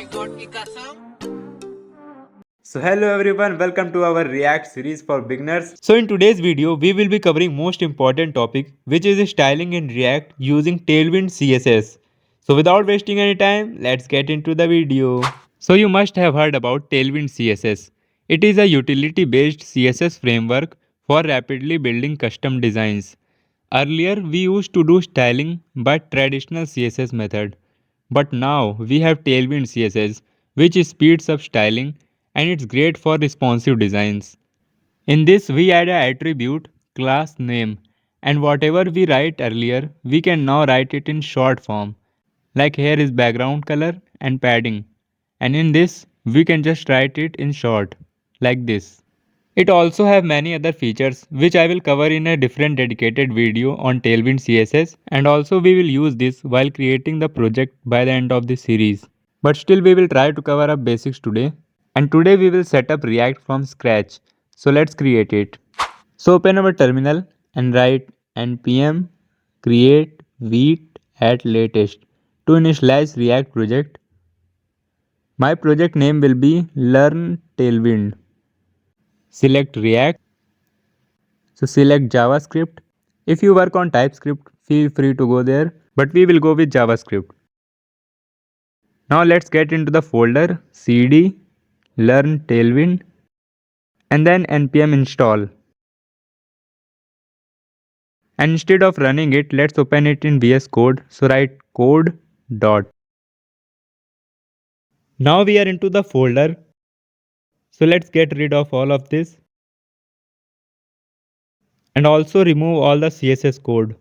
God की कसम. So hello everyone, welcome to our React series for beginners. So in today's video, we will be covering most important topic, which is styling in React using Tailwind CSS. So without wasting any time, let's get into the video. So you must have heard about Tailwind CSS. It is a utility-based CSS framework for rapidly building custom designs. Earlier, we used to do styling by traditional CSS method. But now we have Tailwind CSS, which speeds up styling and it's great for responsive designs. In this, we add an attribute, class name, and whatever we write earlier, we can now write it in short form. Like here is background color and padding. And in this, we can just write it in short, like this. It also have many other features which I will cover in a different dedicated video on Tailwind CSS, and also we will use this while creating the project by the end of this series. But still we will try to cover up basics today. And today we will set up React from scratch. So let's create it. So open our terminal and write npm create vite at latest to initialize React project. My project name will be learn tailwind. Select React. So select JavaScript. If you work on TypeScript, feel free to go there, but we will go with JavaScript. Now let's get into the folder cd learn tailwind and then npm install. And instead of running it, let's open it in VS Code. So write code dot. Now we are into the folder. So let's get rid of all of this and also remove all the CSS code.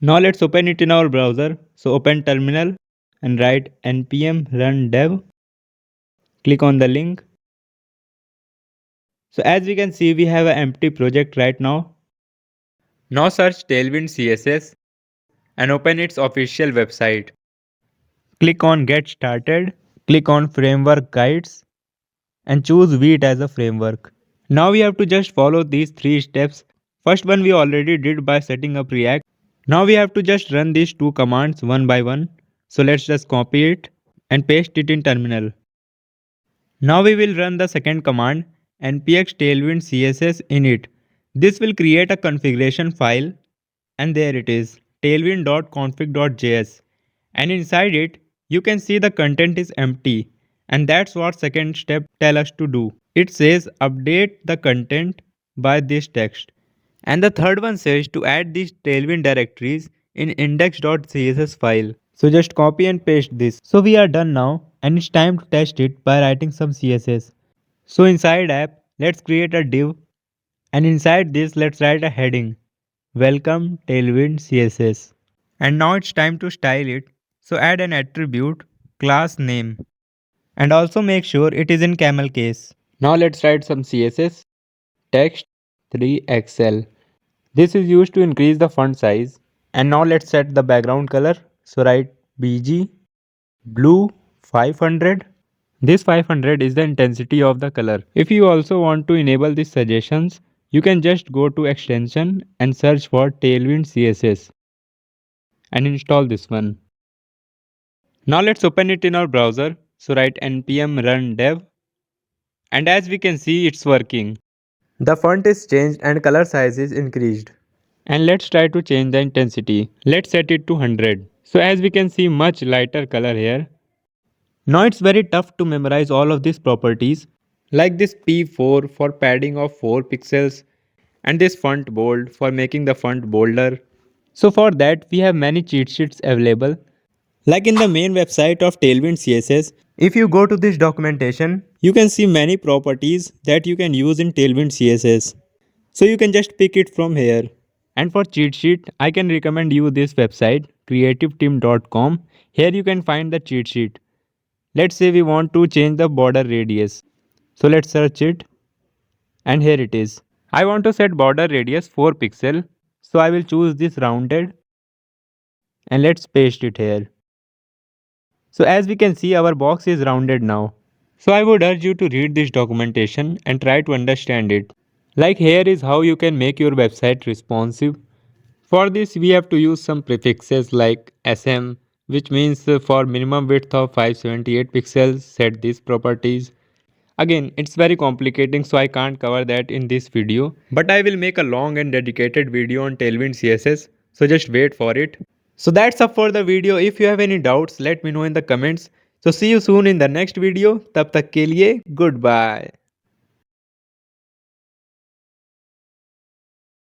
Now let's open it in our browser. So open terminal and write npm run dev. Click on the link. So as we can see, we have an empty project right now. Now search Tailwind CSS and open its official website. Click on get started. Click on framework guides and choose Vite as a framework. Now we have to just follow these 3 steps. First one we already did by setting up React. Now we have to just run these 2 commands one by one. So let's just copy it and paste it in terminal. Now we will run the second command npx tailwind css init. This will create a configuration file and there it is tailwind.config.js, and inside it you can see the content is empty, and that's what second step tell us to do. It says update the content by this text, and the third one says to add these tailwind directories in index.css file. So just copy and paste this. So we are done now and it's time to test it by writing some CSS. So inside app, let's create a div and inside this let's write a heading. Welcome Tailwind CSS. And now it's time to style it. So add an attribute, class name, and also make sure it is in camel case. Now let's write some CSS. Text 3XL. This is used to increase the font size. And now let's set the background color. So write BG blue 500. This 500 is the intensity of the color. If you also want to enable these suggestions, you can just go to extension and search for Tailwind CSS and install this one. Now let's open it in our browser. So write npm run dev, and as we can see it's working. The font is changed and color size is increased. And let's try to change the intensity. Let's set it to 100. So as we can see, much lighter color here. Now it's very tough to memorize all of these properties, like this P4 for padding of 4 pixels and this font bold for making the font bolder. So for that we have many cheat sheets available. Like in the main website of Tailwind CSS, if you go to this documentation, you can see many properties that you can use in Tailwind CSS. So you can just pick it from here. And for cheat sheet, I can recommend you this website creativeteam.com. Here you can find the cheat sheet. Let's say we want to change the border radius. So let's search it. And here it is. I want to set border radius 4 pixel. So I will choose this rounded. And let's paste it here. So as we can see, our box is rounded now. So I would urge you to read this documentation and try to understand it. Like here is how you can make your website responsive. For this we have to use some prefixes like sm, which means for minimum width of 578 pixels, set these properties. Again, it's very complicating, so I can't cover that in this video, but I will make a long and dedicated video on Tailwind CSS, so just wait for it. So that's up for the video. If you have any doubts, let me know in the comments. So see you soon in the next video. Tab tak ke liye, goodbye.